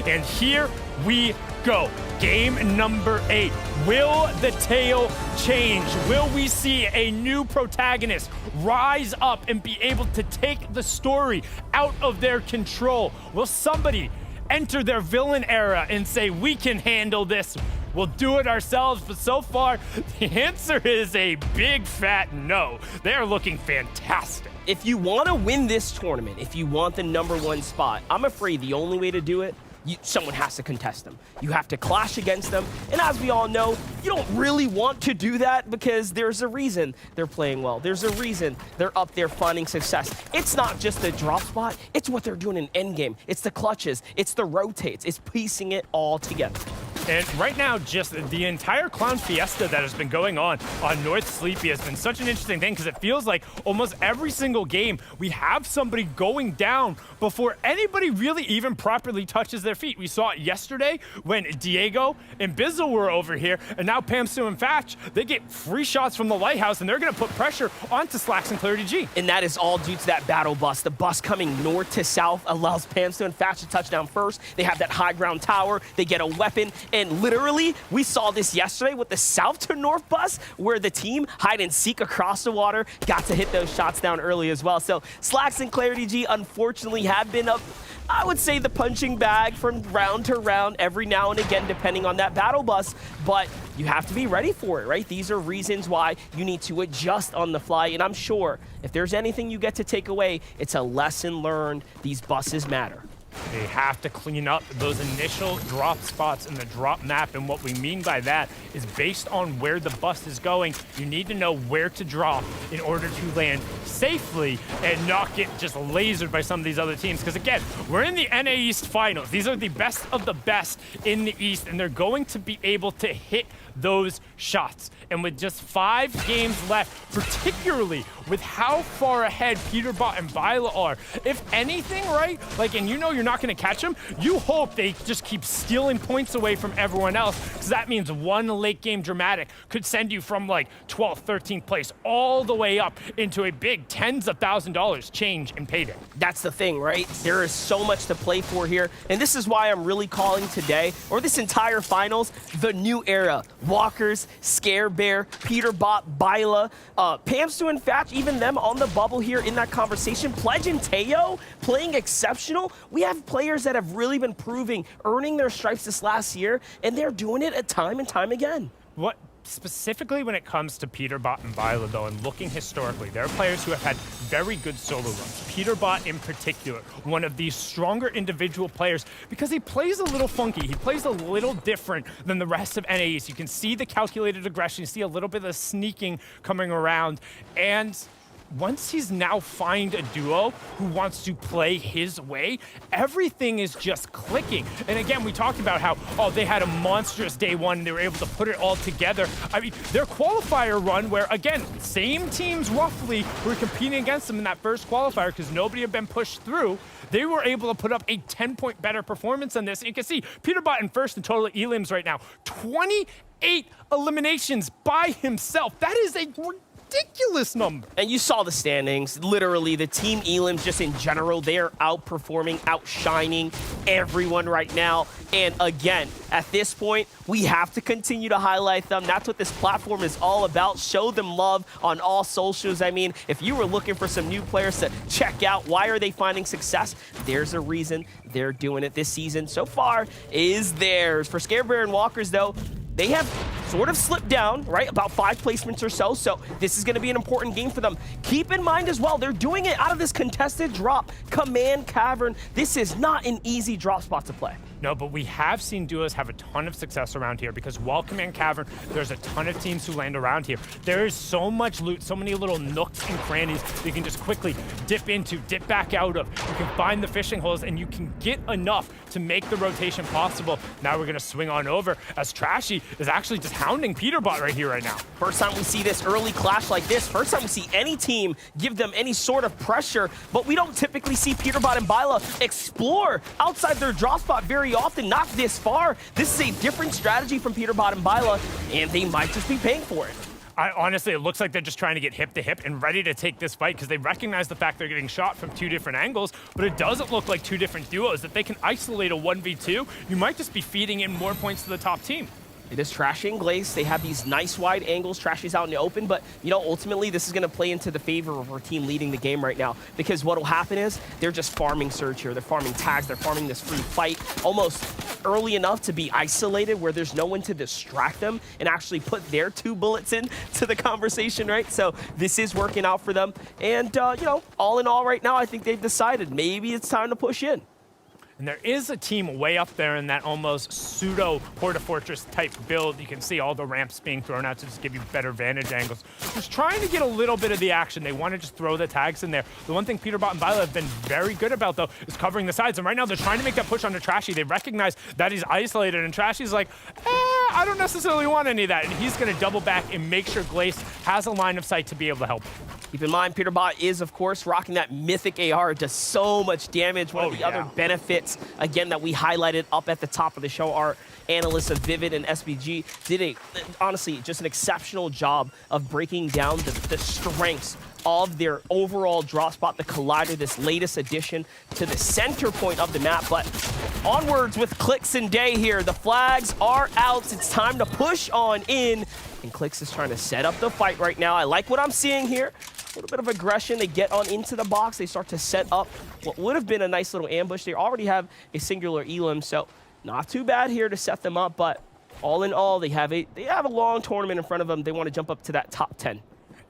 And here we go. Game number 8. Will the tale change? Will we see a new protagonist rise up and be able to take the story out of their control? Will somebody enter their villain era and say, we can handle this, we'll do it ourselves? But so far, the answer is a big fat no. They're looking fantastic. If you want to win this tournament, if you want the #1 spot, I'm afraid the only way to do it, someone has to contest them. You have to clash against them. And as we all know, you don't really want to do that because there's a reason they're playing well. There's a reason they're up there finding success. It's not just the drop spot. It's what they're doing in endgame. It's the clutches. It's the rotates. It's piecing it all together. And right now, just the entire Clown Fiesta that has been going on North Sleepy has been such an interesting thing because it feels like almost every single game we have somebody going down before anybody really even properly touches their feet. We saw it yesterday when Diego and Bizzle were over here, and now Pamsu and Fatch, they get free shots from the Lighthouse, and they're going to put pressure onto Slacks and Clarity G. And that is all due to that battle bus. The bus coming north to south allows Pamsu and Fatch to touch down first. They have that high ground tower. They get a weapon. And literally, we saw this yesterday with the south to north bus where the team hide and seek across the water, got to hit those shots down early as well. So Slacks and Clarity G unfortunately have been up, I would say, the punching bag from round to round every now and again, depending on that battle bus. But you have to be ready for it, right? These are reasons why you need to adjust on the fly. And I'm sure if there's anything you get to take away, it's a lesson learned. These buses matter. They have to clean up those initial drop spots in the drop map, and what we mean by that is based on where the bus is going, you need to know where to drop in order to land safely and not get just lasered by some of these other teams. Because again, we're in the NA East Finals. These are the best of the best in the East, and they're going to be able to hit those shots. And with just 5 games left, particularly with how far ahead Peterbot and Byla are, if anything, right, like, and you know you're not going to catch them, you hope they just keep stealing points away from everyone else, because that means one late game dramatic could send you from like 12th, 13th place all the way up into a big tens of $1,000s change in payday. That's the thing, right? There is so much to play for here, and this is why I'm really calling today, or this entire finals, the new era. Walkers, Scare Bear, Peterbot, Byla, Pamsu and Fatch, even them on the bubble here in that conversation. Pledge and Teo playing exceptional. We have players that have really been proving, earning their stripes this last year, and they're doing it time and time again. What specifically when it comes to Peterbot and Byla, though, and looking historically, there are players who have had very good solo runs. Peterbot in particular, one of the stronger individual players because he plays a little funky. He plays a little different than the rest of NAEs. You can see the calculated aggression, you see a little bit of sneaking coming around, and once he's now find a duo who wants to play his way, everything is just clicking. And again, we talked about how, oh, they had a monstrous day one and they were able to put it all together. I mean, their qualifier run where, again, same teams roughly were competing against them in that first qualifier because nobody had been pushed through, they were able to put up a 10-point better performance on this. And you can see Peterbot in first in total elims right now. 28 eliminations by himself. That is a ridiculous number. And you saw the standings. Literally, the team elims just in general, they are outperforming, outshining everyone right now. And again, at this point, we have to continue to highlight them. That's what this platform is all about. Show them love on all socials. I mean, if you were looking for some new players to check out, why are they finding success? There's a reason they're doing it this season. So far is theirs. For Scare Bear and Walkers, though, they have sort of slipped down, right? About 5 placements or so. So this is going to be an important game for them. Keep in mind as well, they're doing it out of this contested drop. Command Cavern. This is not an easy drop spot to play. No, but we have seen duos have a ton of success around here because while Command Cavern, there's a ton of teams who land around here. There is so much loot, so many little nooks and crannies that you can just quickly dip into, dip back out of. You can find the fishing holes and you can get enough to make the rotation possible. Now we're going to swing on over as Trashy is actually just hounding Peterbot right here, right now. First time we see this early clash like this. First time we see any team give them any sort of pressure, but we don't typically see Peterbot and Byla explore outside their drop spot very often, not this far. This is a different strategy from Peterbot and Byla, and they might just be paying for it. Honestly, it looks like they're just trying to get hip to hip and ready to take this fight because they recognize the fact they're getting shot from 2 different angles, but it doesn't look like 2 different duos. If they can isolate a 1v2, you might just be feeding in more points to the top team. It is Trashy and Glaze. They have these nice wide angles. Trashy's out in the open, but ultimately this is going to play into the favor of our team leading the game right now, because what will happen is they're just farming Surge here. They're farming tags. They're farming this free fight almost early enough to be isolated where there's no one to distract them and actually put their 2 bullets into the conversation, right? So this is working out for them. And, all in all right now, I think they've decided maybe it's time to push in. And there is a team way up there in that almost pseudo Porta Fortress type build. You can see all the ramps being thrown out to just give you better vantage angles. Just trying to get a little bit of the action. They want to just throw the tags in there. The one thing Peterbot and Violet have been very good about, though, is covering the sides. And right now, they're trying to make that push onto Trashy. They recognize that he's isolated, and Trashy's like, I don't necessarily want any of that. And he's going to double back and make sure Glace has a line of sight to be able to help. Keep in mind, Peterbot is, of course, rocking that mythic AR. It does so much damage. One of the other benefits, again, that we highlighted up at the top of the show, our analysts of Vivid and SBG did honestly, just an exceptional job of breaking down the strengths of their overall draw spot, the Collider, this latest addition to the center point of the map. But onwards with Clix and Day here. The flags are out. It's time to push on in. And Clix is trying to set up the fight right now. I like what I'm seeing here. A little bit of aggression. They get on into the box. They start to set up what would have been a nice little ambush. They already have a singular elim, so not too bad here to set them up. But all in all, they have a long tournament in front of them. They want to jump up to that top 10.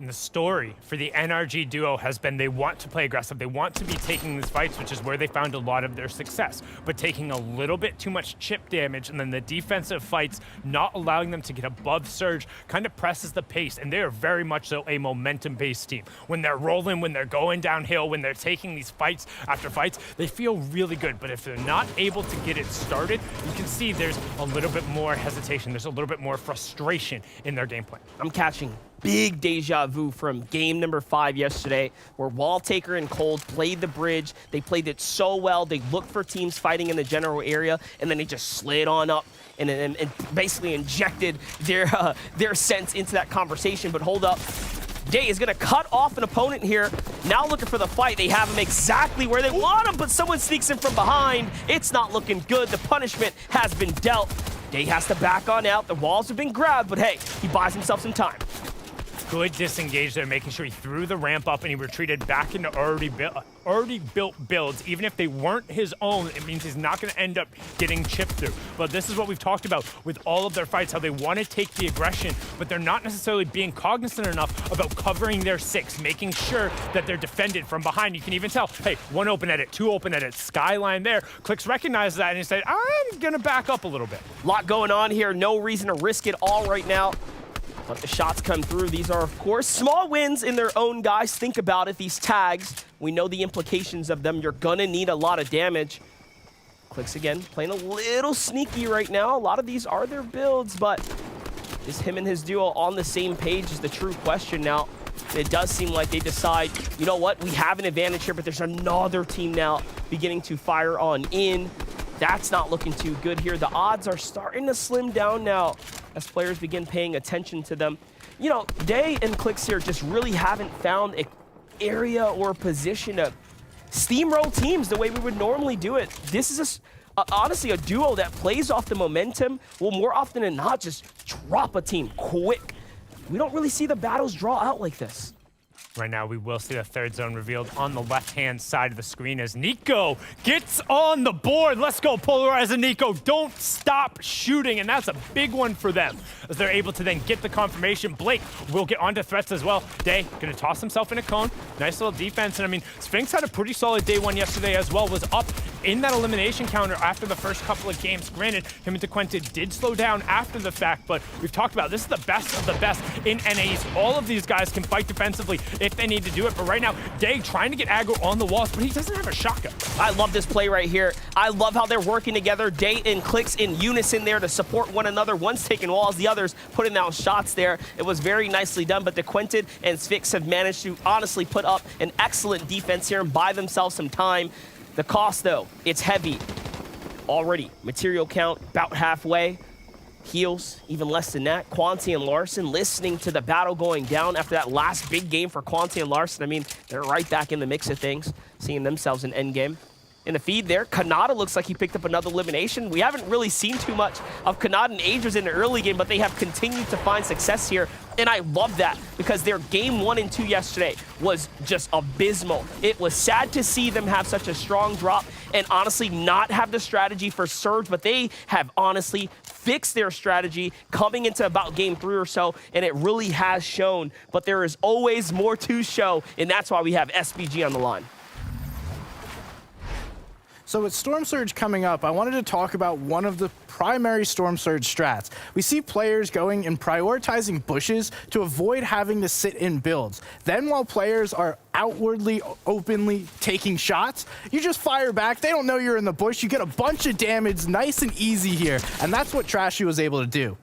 And the story for the NRG duo has been they want to play aggressive. They want to be taking these fights, which is where they found a lot of their success. But taking a little bit too much chip damage and then the defensive fights not allowing them to get above Surge kind of presses the pace. And they are very much so a momentum-based team. When they're rolling, when they're going downhill, when they're taking these fights after fights, they feel really good. But if they're not able to get it started, you can see there's a little bit more hesitation. There's a little bit more frustration in their gameplay. I'm catching big deja vu from game number 5 yesterday, where Walltaker and Cold played the bridge. They played it so well. They looked for teams fighting in the general area, and then they just slid on up and basically injected their sense into that conversation. But hold up. Day is going to cut off an opponent here. Now looking for the fight. They have him exactly where they want him, but someone sneaks in from behind. It's not looking good. The punishment has been dealt. Day has to back on out. The walls have been grabbed, but hey, he buys himself some time. Good disengage there, making sure he threw the ramp up and he retreated back into already built builds. Even if they weren't his own, it means he's not going to end up getting chipped through. But this is what we've talked about with all of their fights, how they want to take the aggression, but they're not necessarily being cognizant enough about covering their 6, making sure that they're defended from behind. You can even tell, hey, 1 open edit, 2 open edit, Skyline there. Clix recognizes that and he said, I'm going to back up a little bit. A lot going on here. No reason to risk it all right now. Let the shots come through. These are, of course, small wins in their own, guys. Think about it. These tags, we know the implications of them. You're going to need a lot of damage. Clix again, playing a little sneaky right now. A lot of these are their builds, but is him and his duo on the same page is the true question now. It does seem like they decide, you know what, we have an advantage here, but there's another team now beginning to fire on in. That's not looking too good here. The odds are starting to slim down now as players begin paying attention to them. You know, Day and Clix here just really haven't found an area or position to steamroll teams the way we would normally do it. This is honestly a duo that plays off the momentum, will more often than not just drop a team quick. We don't really see the battles draw out like this. Right now, we will see the third zone revealed on the left-hand side of the screen as Nico gets on the board. Let's go, Polarize and Nico. Don't stop shooting, and that's a big one for them as they're able to then get the confirmation. Blake will get onto threats as well. Day going to toss himself in a cone. Nice little defense, and I mean, Sphinx had a pretty solid day 1 yesterday as well. Was up in that elimination counter after the first couple of games. Granted, him and DeQuentin did slow down after the fact, but we've talked about this is the best of the best in NAs. All of these guys can fight defensively if they need to do it, but right now, Day trying to get aggro on the walls, but he doesn't have a shotgun. I love this play right here. I love how they're working together. Day and Clix in unison there to support one another. One's taking walls, the other's putting down shots there. It was very nicely done, but DeQuentin and Sphinx have managed to honestly put up an excellent defense here and buy themselves some time. The cost, though, it's heavy. Already, material count about halfway. heals, even less than that. Quanti and Larson listening to the battle going down after that last big game for Quanti and Larson. I mean, they're right back in the mix of things, seeing themselves in endgame. In the feed there, Kanata looks like he picked up another elimination. We haven't really seen too much of Kanata and Agers in the early game, but they have continued to find success here. And I love that because their game 1 and 2 yesterday was just abysmal. It was sad to see them have such a strong drop and honestly not have the strategy for Surge, but they have honestly fixed their strategy coming into about game 3 or so, and it really has shown. But there is always more to show, and that's why we have SBG on the line. So with Storm Surge coming up, I wanted to talk about one of the primary Storm Surge strats. We see players going and prioritizing bushes to avoid having to sit in builds. Then while players are outwardly, openly taking shots, you just fire back. They don't know you're in the bush. You get a bunch of damage nice and easy here. And that's what Trashy was able to do.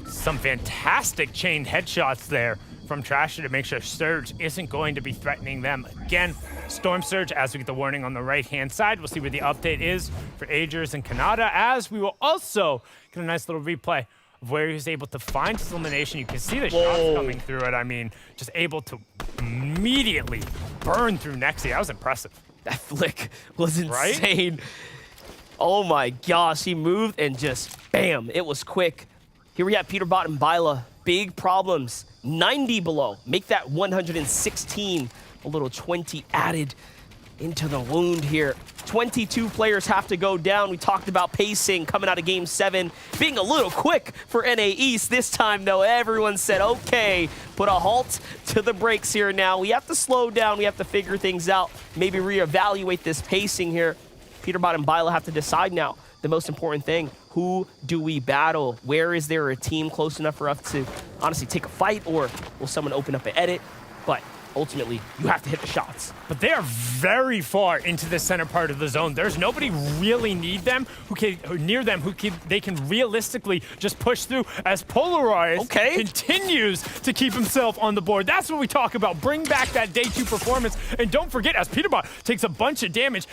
Some fantastic chained headshots there from Trasher to make sure Surge isn't going to be threatening them. Again, Storm Surge, as we get the warning on the right-hand side, we'll see where the update is for Agers and Kanata, as we will also get a nice little replay of where he was able to find his elimination. You can see the shots coming through it. I mean, just able to immediately burn through Nexi. That was impressive. That flick was insane. Right? Oh my gosh, he moved and just bam, it was quick. Here we have Peterbot and Byla. Big problems. 90 below. Make that 116. A little 20 added into the wound here. 22 players have to go down. We talked about pacing coming out of game 7, being a little quick for NA East. This time, though, everyone said, okay, put a halt to the brakes here now. We have to slow down. We have to figure things out. Maybe reevaluate this pacing here. Peterbot and Byla have to decide now. The most important thing, who do we battle? Where is there a team close enough for us to honestly take a fight, or will someone open up an edit? But ultimately, you have to hit the shots. But they are very far into the center part of the zone. There's nobody really near them who they can realistically just push through as Polarize continues to keep himself on the board. That's what we talk about. Bring back that day 2 performance. And don't forget, as Peterbot takes a bunch of damage,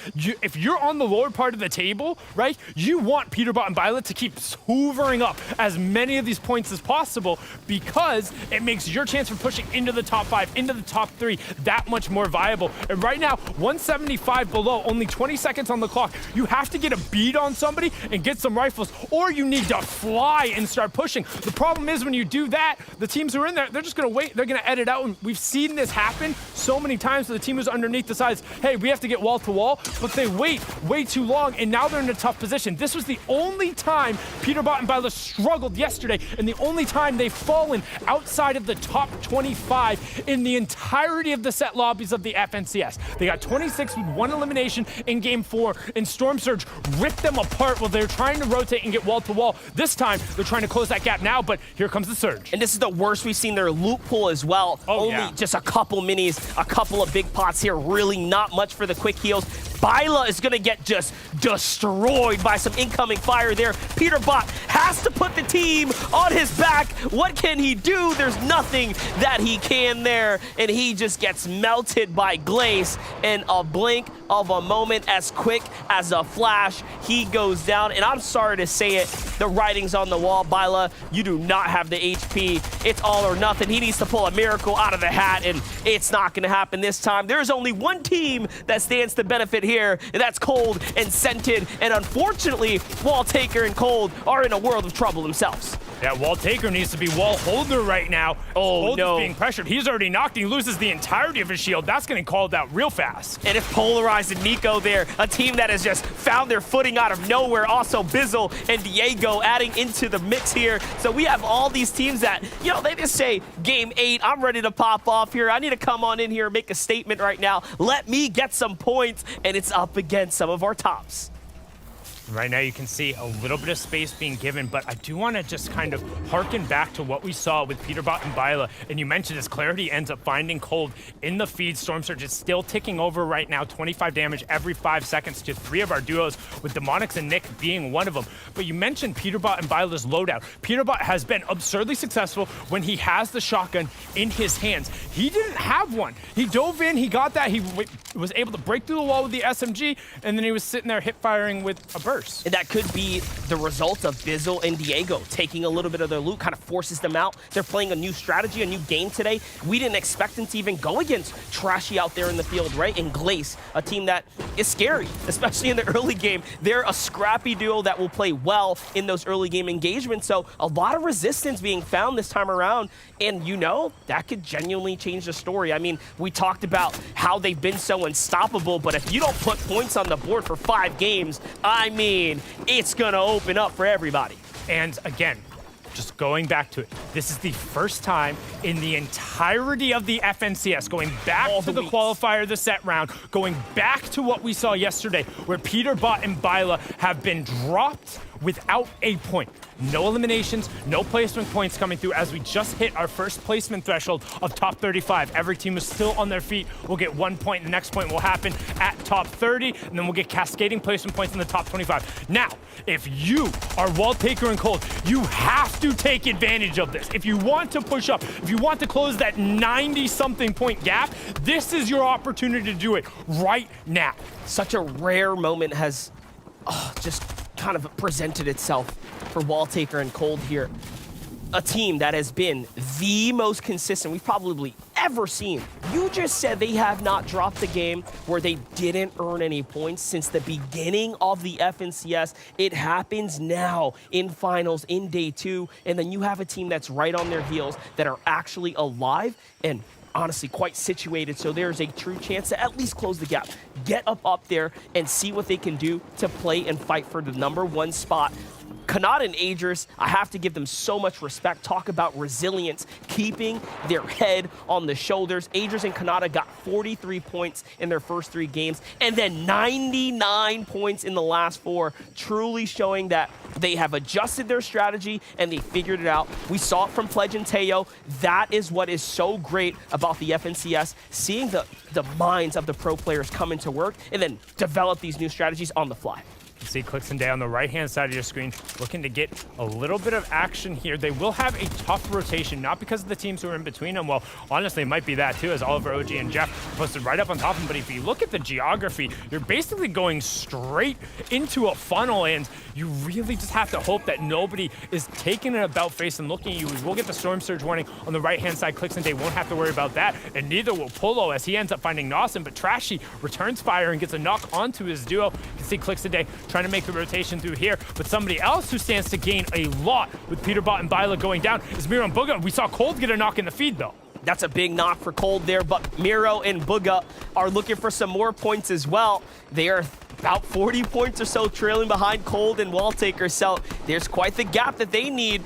if you're on the lower part of the table, right, you want Peterbot and Violet to keep hoovering up as many of these points as possible, because it makes your chance for pushing into the top 5, into the top 3 that much more viable. And right now, 175 below, only 20 seconds on the clock. You have to get a bead on somebody and get some rifles, or you need to fly and start pushing. The problem is when you do that, the teams who are in there, they're just gonna wait, they're gonna edit out, and we've seen this happen so many times where the team who's underneath decides, hey, we have to get wall to wall, but they wait way too long, and now they're in a tough position. This was the only time Peterbot and Byla struggled yesterday, and the only time they've fallen outside of the top 25 in the entirety of the set lobbies of the FNCS. They got 26 with 1 elimination in game 4, and Storm Surge ripped them apart while they're trying to rotate and get wall to wall. This time, they're trying to close that gap now, but here comes the Surge. And this is the worst we've seen their loot pool as well. Only just a couple minis, a couple of big pots here, really not much for the quick heals. Byla is gonna get just destroyed by some incoming fire there. Peterbot has to put the team on his back. What can he do? There's nothing that he can there, and he just gets melted by Glaze in a blink of a moment. As quick as a flash, he goes down, and I'm sorry to say it, the writing's on the wall. Byla, you do not have the HP. It's all or nothing. He needs to pull a miracle out of the hat, and it's not gonna happen this time. There's only one team that stands to benefit here, and that's Cold and Scented, and unfortunately, Wall Taker and Cold are in a world of trouble themselves. Yeah, Wall Taker needs to be wall holder right now. Oh, Cold no. is being pressured. He's already knocked. He loses the entirety of his shield. That's getting called out real fast. And if Polarized and Nico there, a team that has just found their footing out of nowhere. Also, Bizzle and Diego adding into the mix here. So we have all these teams that, you know, they just say, game 8, I'm ready to pop off here. I need to come on in here and make a statement right now. Let me get some points, and it's up against some of our tops. Right now you can see a little bit of space being given, but I do want to just kind of harken back to what we saw with Peterbot and Byla. And you mentioned this, Clarity ends up finding Cold in the feed. Storm Surge is still ticking over right now, 25 damage every 5 seconds to 3 of our duos, with Demonics and Nick being one of them. But you mentioned Peterbot and Byla's loadout. Peterbot has been absurdly successful when he has the shotgun in his hands. He didn't have one. He dove in, he got that, he was able to break through the wall with the SMG, and then he was sitting there hip firing with a burst. worse. And that could be the result of Bizzle and Diego taking a little bit of their loot, kind of forces them out. They're playing a new strategy, a new game today. We didn't expect them to even go against Trashy out there in the field, right? And Glace, a team that is scary, especially in the early game. They're a scrappy duo that will play well in those early game engagements. So a lot of resistance being found this time around. And you know, that could genuinely change the story. I mean, we talked about how they've been so unstoppable, but if you don't put points on the board for 5 games, I mean, it's going to open up for everybody. And again, just going back to it, this is the first time in the entirety of the FNCS, going back to the qualifier, the set round, going back to what we saw yesterday, where Peterbot and Byla have been dropped without a point. No eliminations, no placement points coming through as we just hit our first placement threshold of top 35. Every team is still on their feet. We'll get 1 point. The next point will happen at top 30, and then we'll get cascading placement points in the top 25. Now, if you are Walltaker and Cold, you have to take advantage of this. If you want to push up, if you want to close that 90-something point gap, this is your opportunity to do it right now. Such a rare moment has just kind of presented itself for Walltaker and Cold here. A team that has been the most consistent we've probably ever seen. You just said they have not dropped a game where they didn't earn any points since the beginning of the FNCS. It happens now in finals in day 2, and then you have a team that's right on their heels that are actually alive and honestly quite situated, so there's a true chance to at least close the gap. Get up there and see what they can do to play and fight for the #1 spot. Kanata and Adris, I have to give them so much respect. Talk about resilience, keeping their head on the shoulders. Adris and Kanata got 43 points in their first 3 games, and then 99 points in the last 4, truly showing that they have adjusted their strategy and they figured it out. We saw it from Pledge and Teo. That is what is so great about the FNCS, seeing the minds of the pro players come into work and then develop these new strategies on the fly. You see Clix and Day on the right-hand side of your screen looking to get a little bit of action here. They will have a tough rotation, not because of the teams who are in between them. Well, honestly, it might be that too, as Oliver, OG, and Jeff posted right up on top of them. But if you look at the geography, you're basically going straight into a funnel, and you really just have to hope that nobody is taking an about face and looking at you. We will get the Storm Surge warning on the right-hand side. Clix and Day won't have to worry about that, and neither will Polo as he ends up finding Nawson. But Trashy returns fire and gets a knock onto his duo. You can see Clix and Day trying to make the rotation through here, but somebody else who stands to gain a lot with Peterbot and Byla going down is Miro and Booga. We saw Cold get a knock in the feed, though. That's a big knock for Cold there, but Miro and Booga are looking for some more points as well. They are about 40 points or so trailing behind Cold and Walltaker, so there's quite the gap that they need.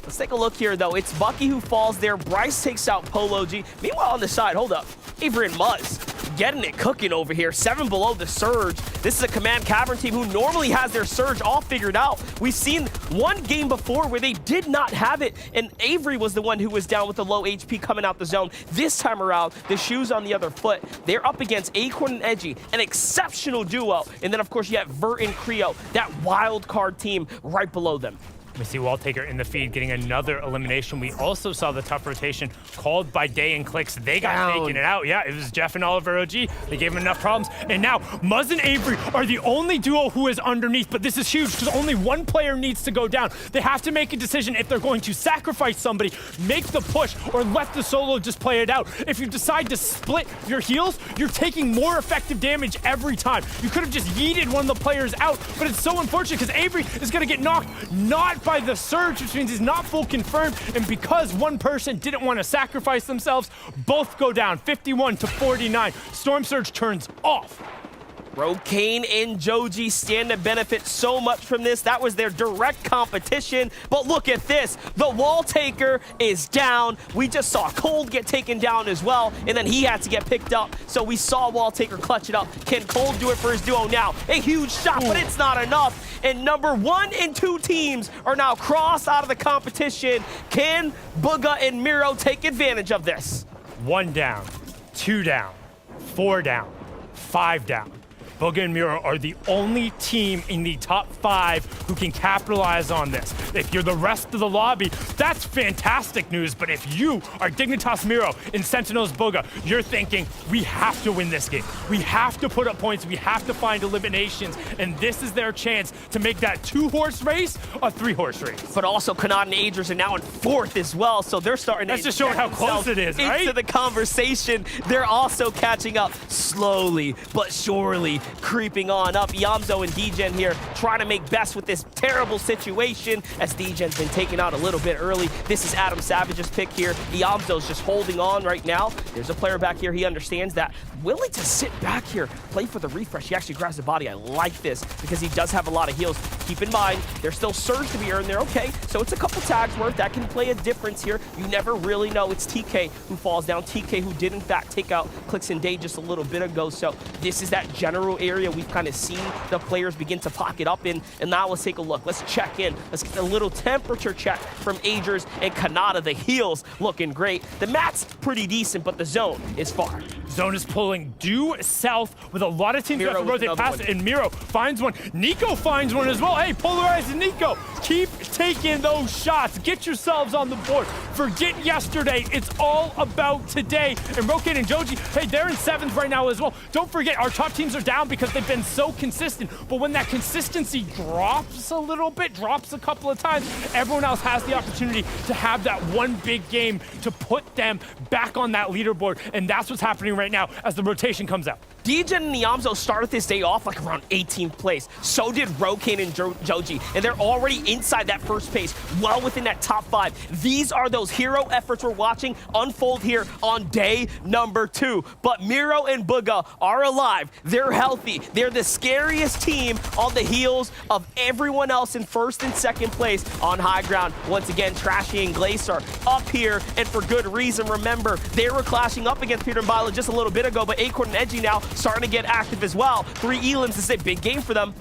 Let's take a look here, though. It's Bucky who falls there. Bryce takes out Polo G. Meanwhile, on the side, hold up, Avery and Muzz getting it cooking over here. 7 below the Surge. This is a Command Cavern team who normally has their Surge all figured out. We've seen one game before where they did not have it, and Avery was the one who was down with the low HP coming out the zone. This time around, the shoe's on the other foot. They're up against Acorn and Edgy, an exceptional duo. And then, of course, you have Vert and Creo, that wild card team right below them. We see Walltaker in the feed getting another elimination. We also saw the tough rotation called by Day and Clix. They got taken it out. Yeah, it was Jeff and Oliver OG. They gave him enough problems. And now Muzz and Avery are the only duo who is underneath, but this is huge because only one player needs to go down. They have to make a decision if they're going to sacrifice somebody, make the push, or let the solo just play it out. If you decide to split your heals, you're taking more effective damage every time. You could have just yeeted one of the players out, but it's so unfortunate because Avery is going to get knocked not by the Surge, which means he's not full confirmed, and because one person didn't want to sacrifice themselves, both go down 51 to 49. Storm Surge turns off. Brocane and Joji stand to benefit so much from this. That was their direct competition. But look at this. The Walltaker is down. We just saw Cold get taken down as well, and then he had to get picked up. So we saw Walltaker clutch it up. Can Cold do it for his duo now? A huge shot, but it's not enough. And #1 and 2 teams are now crossed out of the competition. Can Booga and Miro take advantage of this? 1 down, 2 down, 4 down, 5 down. Bugha and Miro are the only team in the top 5 who can capitalize on this. If you're the rest of the lobby, that's fantastic news. But if you are Dignitas Miro and Sentinels Bugha, you're thinking, we have to win this game. We have to put up points. We have to find eliminations. And this is their chance to make that 2-horse race a 3-horse race. But also, Kanad and Agers are now in 4th as well, so they're starting That's to just showing how close it is, right? Into the conversation. They're also catching up slowly but surely, creeping on up. Yamzo and Degen here trying to make best with this terrible situation as Degen's been taken out a little bit early. This is Adam Savage's pick here. Yamzo's just holding on right now. There's a player back here. He understands that. Willing to sit back here, play for the refresh. He actually grabs the body. I like this because he does have a lot of heals. Keep in mind, there's still surge to be earned there. Okay, so it's a couple tags worth. That can play a difference here. You never really know. It's TK who falls down. TK who did, in fact, take out Clicks and Day just a little bit ago. So this is that general area we've kind of seen the players begin to pocket up in. And now let's take a look. Let's check in. Let's get a little temperature check from Agers and Kanata. The heals looking great. The mat's pretty decent, but the zone is far. Zone is pulling due south with a lot of teams Miro have to rotate past it, and Miro finds one. Nico finds one as well. Hey, Polarized and Nico, keep taking those shots. Get yourselves on the board. Forget yesterday. It's all about today. And Rokin and Joji, hey, they're in 7th right now as well. Don't forget, our top teams are down because they've been so consistent. But when that consistency drops a little bit, drops a couple of times, everyone else has the opportunity to have that one big game to put them back on that leaderboard. And that's what's happening right now as the rotation comes out. Degen and Yamzo started this day off like around 18th place. So did Rokin and Joji. And they're already inside that first pace, well within that top 5. These are those hero efforts we're watching unfold here on day number 2. But Miro and Bugha are alive. They're healthy. They're the scariest team on the heels of everyone else in 1st and 2nd place on high ground. Once again, Trashy and Glace are up here, and for good reason. Remember, they were clashing up against Peter and Bila just a little bit ago, but Acorn and Edgy now starting to get active as well. 3 elims, this is a big game for them.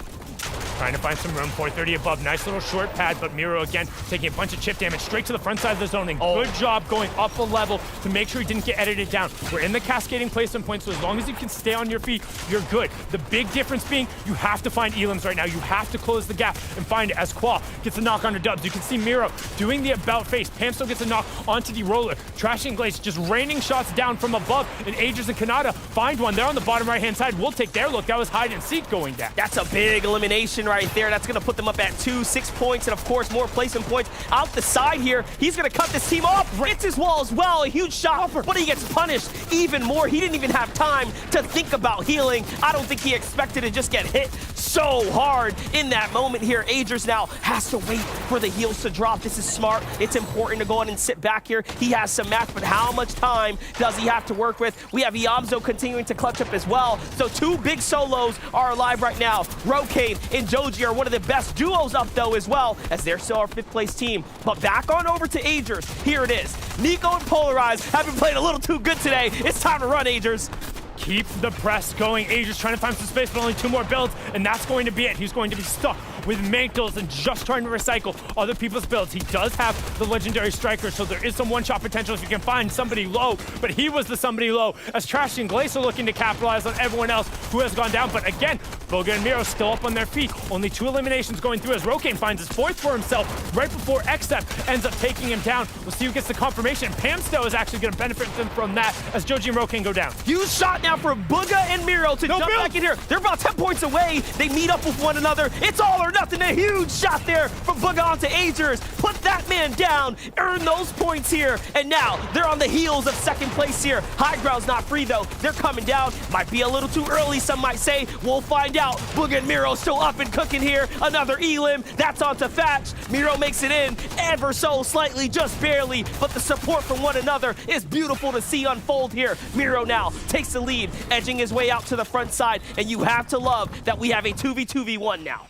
Trying to find some room, 430 above. Nice little short pad, but Miro again taking a bunch of chip damage straight to the front side of the zone. And good job going up a level to make sure he didn't get edited down. We're in the cascading placement point, so as long as you can stay on your feet, you're good. The big difference being you have to find elims right now. You have to close the gap and find it as Qua gets a knock on the dubs. You can see Miro doing the about face. Pam still gets a knock onto the roller. Trash and Glace just raining shots down from above, and Agers and Kanata find one. They're on the bottom right-hand side. We'll take their look. That was hide and seek going down. That's a big elimination right there. That's going to put them up at 2, 6 points, and of course more placement points out the side here. He's going to cut this team off. Hits his wall as well. A huge shot, but he gets punished even more. He didn't even have time to think about healing. I don't think he expected to just get hit so hard in that moment here. Agers now has to wait for the heals to drop. This is smart. It's important to go on and sit back here. He has some match, but how much time does he have to work with? We have Yamzo continuing to clutch up as well. So 2 big solos are alive right now. Rocaine and Joji are one of the best duos up though as well, as they're still our 5th place team. But back on over to Agers. Here it is. Nico and Polarized have been playing a little too good today. It's time to run, Agers. Keep the press going. Agers trying to find some space, but only 2 more builds, and that's going to be it. He's going to be stuck with mantles and just trying to recycle other people's builds. He does have the legendary striker, so there is some one-shot potential if you can find somebody low, but he was the somebody low as Trashy and Glace are looking to capitalize on everyone else who has gone down. But again, Bugha and Miro still up on their feet. Only 2 eliminations going through as Rocaine finds his 4th for himself right before XF ends up taking him down. We'll see who gets the confirmation. Pamsto is actually going to benefit them from that as Joji and Rocaine go down. Huge shot now for Bugha and Miro to jump back in here. They're about 10 points away. They meet up with one another. It's all or nothing. A huge shot there from Bugha onto Agers. Put that man down. Earn those points here. And now they're on the heels of 2nd place here. High ground's not free though. They're coming down. Might be a little too early, some might say. We'll find out. Bugha and Miro still up and cooking here. Another elim. That's onto Thatch. Miro makes it in ever so slightly, just barely. But the support from one another is beautiful to see unfold here. Miro now takes the lead, edging his way out to the front side. And you have to love that we have a 2v2v1 now.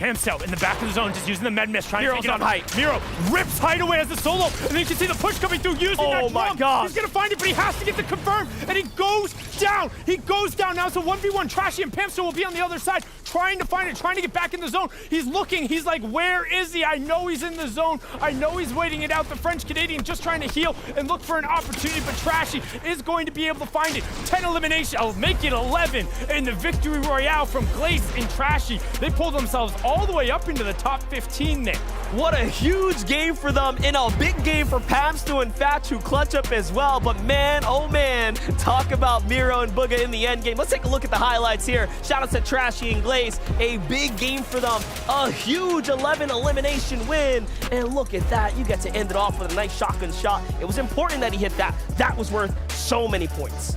Pamsel in the back of the zone, just using the med miss, trying Miro's to take it on up. height. Miro rips Hideaway as a solo, and then you can see the push coming through using that Oh drum. my God. He's gonna find it, but he has to get the confirm, and he goes down. He goes down. Now it's a 1v1. Trashy and Pamsel will be on the other side, trying to find it, trying to get back in the zone. He's looking. He's like, where is he? I know he's in the zone. I know he's waiting it out. The French-Canadian just trying to heal and look for an opportunity, but Trashy is going to be able to find it. 10 elimination. I'll make it 11 in the victory royale from Glace and Trashy. They pulled themselves all the way up into the top 15 there. What a huge game for them, and a big game for Pamstu and Fatch, who clutch up as well. But man, oh man, talk about Miro and Bugha in the end game. Let's take a look at the highlights here. Shout out to Trashy and Glaze. A big game for them. A huge 11 elimination win. And look at that. You get to end it off with a nice shotgun shot. It was important that he hit that. That was worth so many points.